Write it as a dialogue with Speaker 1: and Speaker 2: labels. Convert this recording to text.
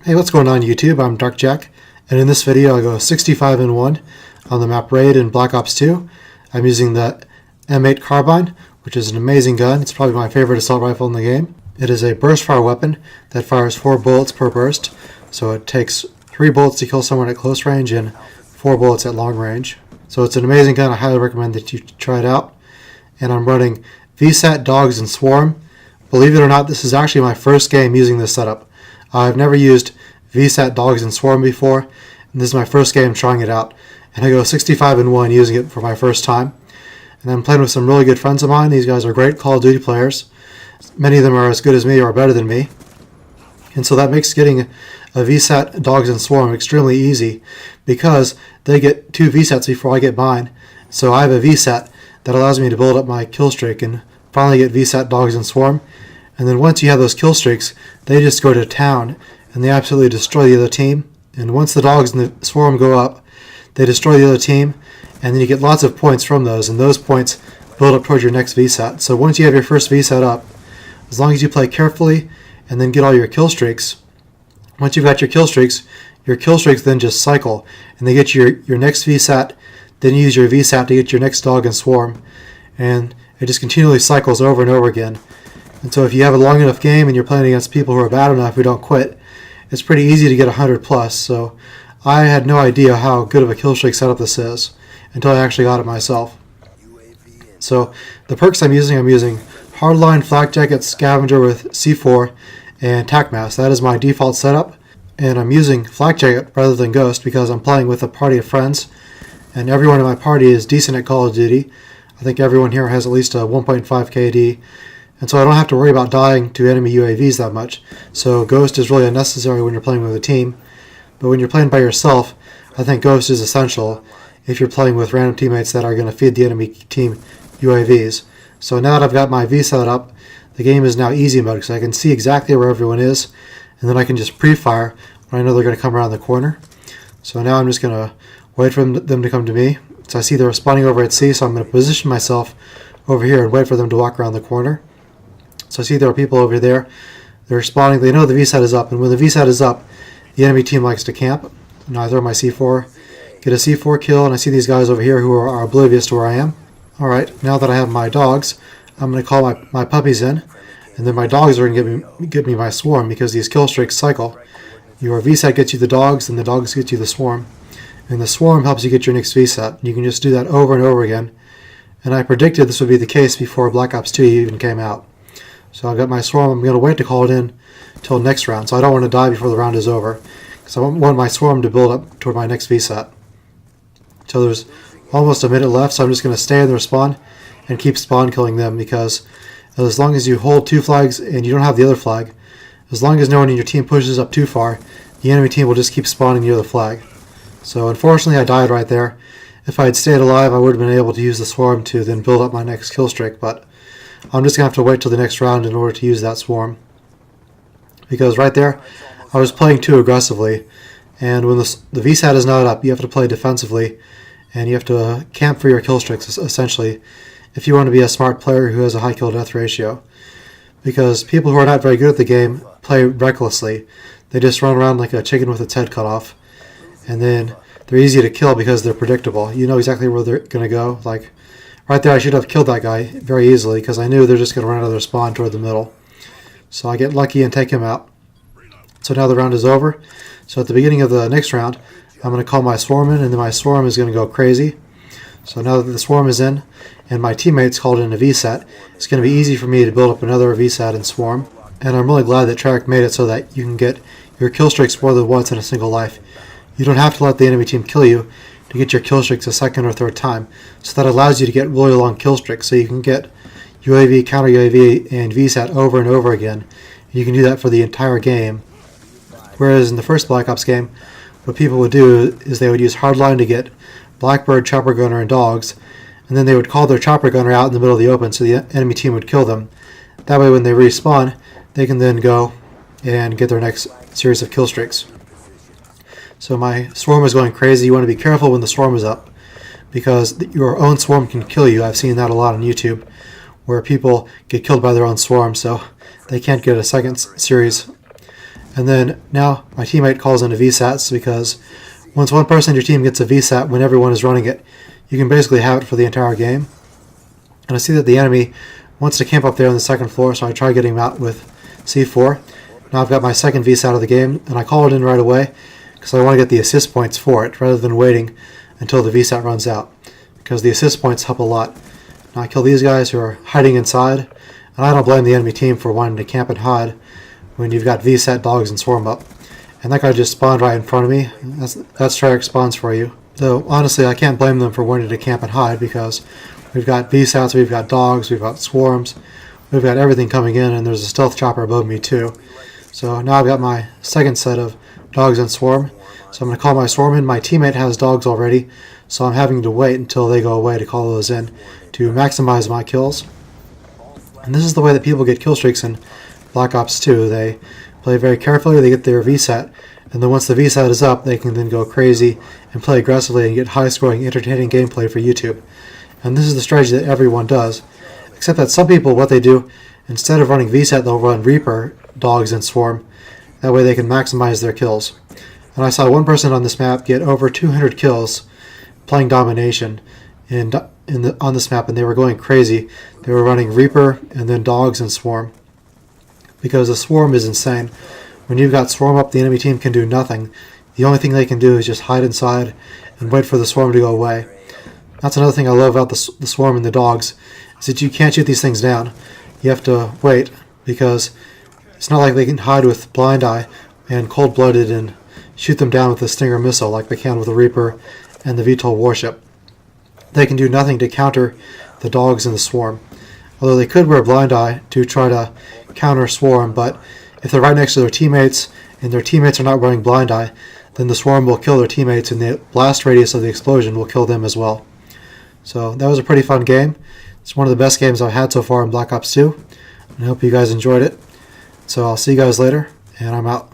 Speaker 1: Hey, what's going on YouTube? I'm Dark Jack, and in this video I'll go 65-1 on the map Raid in Black Ops 2. I'm using the M8 carbine, which is an amazing gun. It's probably my favorite assault rifle in the game. It is a burst fire weapon that fires 4 bullets per burst, so it takes 3 bullets to kill someone at close range and 4 bullets at long range. So it's an amazing gun. I highly recommend that you try it out. And I'm running VSAT, Dogs, and Swarm. Believe it or not, this is actually my first game using this setup. I've never used VSAT, Dogs, and Swarm before, and this is my first game trying it out. And I go 65-1 using it for my first time. And I'm playing with some really good friends of mine. These guys are great Call of Duty players. Many of them are as good as me or better than me. And so that makes getting a VSAT, Dogs, and Swarm extremely easy because they get 2 VSATs before I get mine. So I have a VSAT that allows me to build up my kill streak and finally get VSAT, Dogs, and Swarm. And then once you have those kill streaks, they just go to town and they absolutely destroy the other team. And once the Dogs and the Swarm go up, they destroy the other team, and then you get lots of points from those, and those points build up towards your next VSAT. So once you have your first VSAT up, as long as you play carefully and then get all your kill streaks, once you've got your kill streaks then just cycle, and they get your next VSAT, then you use your VSAT to get your next Dog and Swarm, and it just continually cycles over and over again. And so if you have a long enough game and you're playing against people who are bad enough who don't quit, it's pretty easy to get 100 plus. So I had no idea how good of a kill streak setup this is until I actually got it myself. So the perks I'm using Hardline, Flak Jacket, Scavenger with C4, and Tac Mask. That is my default setup. And I'm using Flak Jacket rather than Ghost because I'm playing with a party of friends, and everyone in my party is decent at Call of Duty. I think everyone here has at least a 1.5 KD. And so I don't have to worry about dying to enemy UAVs that much. So Ghost is really unnecessary when you're playing with a team. But when you're playing by yourself, I think Ghost is essential if you're playing with random teammates that are going to feed the enemy team UAVs. So now that I've got my VSAT up, the game is now easy mode because I can see exactly where everyone is, and then I can just pre-fire when I know they're going to come around the corner. So now I'm just going to wait for them to come to me. So I see they're respawning over at C, so I'm going to position myself over here and wait for them to walk around the corner. So I see there are people over there. They're respawning. They know the VSAT is up, and when the VSAT is up, the enemy team likes to camp. Now I throw my C4, get a C4 kill, and I see these guys over here who are oblivious to where I am. Alright, now that I have my dogs, I'm going to call my puppies in, and then my dogs are going to give me my swarm because these kill streaks cycle. Your VSAT gets you the dogs, and the dogs get you the swarm. And the swarm helps you get your next VSAT. You can just do that over and over again. And I predicted this would be the case before Black Ops 2 even came out. So I've got my swarm. I'm going to wait to call it in until next round. So I don't want to die before the round is over, because I want my swarm to build up toward my next VSAT. So there's almost a minute left, so I'm just going to stay in the spawn and keep spawn killing them, because as long as you hold 2 flags and you don't have the other flag, as long as no one in your team pushes up too far, the enemy team will just keep spawning near the flag. So unfortunately I died right there. If I had stayed alive, I would have been able to use the swarm to then build up my next kill streak, but I'm just going to have to wait till the next round in order to use that swarm. Because right there, I was playing too aggressively, and when the VSAT is not up, you have to play defensively, and you have to camp for your kill streaks, essentially, if you want to be a smart player who has a high kill-death ratio. Because people who are not very good at the game play recklessly. They just run around like a chicken with its head cut off, and then they're easy to kill because they're predictable. You know exactly where they're going to go. Like, right there I should have killed that guy very easily because I knew they're just going to run out of their spawn toward the middle. So I get lucky and take him out. So now the round is over. So at the beginning of the next round, I'm going to call my swarm in, and then my swarm is going to go crazy. So now that the swarm is in, and my teammates called in a VSAT, it's going to be easy for me to build up another VSAT and swarm. And I'm really glad that Treyarch made it so that you can get your kill streaks more than once in a single life. You don't have to let the enemy team kill you to get your kill streaks a second or third time. So that allows you to get really long kill streaks, so you can get UAV, counter UAV, and VSAT over and over again. You can do that for the entire game. Whereas in the first Black Ops game, what people would do is they would use Hardline to get Blackbird, Chopper Gunner, and dogs, and then they would call their Chopper Gunner out in the middle of the open so the enemy team would kill them. That way when they respawn, they can then go and get their next series of kill streaks. So my swarm is going crazy. You want to be careful when the swarm is up, because your own swarm can kill you. I've seen that a lot on YouTube, where people get killed by their own swarm, so they can't get a second series. And then now my teammate calls in a VSATs, because once one person in your team gets a VSAT when everyone is running it, you can basically have it for the entire game. And I see that the enemy wants to camp up there on the second floor, so I try getting him out with C4. Now I've got my second VSAT of the game, and I call it in right away because I want to get the assist points for it rather than waiting until the VSAT runs out, because the assist points help a lot. Now I kill these guys who are hiding inside, and I don't blame the enemy team for wanting to camp and hide when you've got VSAT dogs and swarm up. And that guy just spawned right in front of me. That's Treyarch spawns for you. Though honestly, I can't blame them for wanting to camp and hide, because we've got VSATs, we've got dogs, we've got swarms, we've got everything coming in, and there's a stealth chopper above me too. So now I've got my second set of dogs and swarm. So I'm going to call my swarm in. My teammate has dogs already, so I'm having to wait until they go away to call those in to maximize my kills. And this is the way that people get kill streaks in Black Ops 2. They play very carefully, they get their VSAT, and then once the VSAT is up, they can then go crazy and play aggressively and get high-scoring, entertaining gameplay for YouTube. And this is the strategy that everyone does, except that some people, what they do, instead of running VSAT, they'll run Reaper, dogs, and swarm. That way they can maximize their kills. And I saw one person on this map get over 200 kills playing domination on this map, and they were going crazy. They were running Reaper and then dogs and swarm, because the swarm is insane. When you've got swarm up, the enemy team can do nothing. The only thing they can do is just hide inside and wait for the swarm to go away. That's another thing I love about the swarm and the dogs, is that you can't shoot these things down. You have to wait, because it's not like they can hide with blind eye and cold-blooded and shoot them down with a Stinger missile like they can with the Reaper and the VTOL warship. They can do nothing to counter the dogs and the swarm. Although they could wear blind eye to try to counter swarm, but if they're right next to their teammates and their teammates are not wearing blind eye, then the swarm will kill their teammates and the blast radius of the explosion will kill them as well. So that was a pretty fun game. It's one of the best games I've had so far in Black Ops 2. I hope you guys enjoyed it. So I'll see you guys later, and I'm out.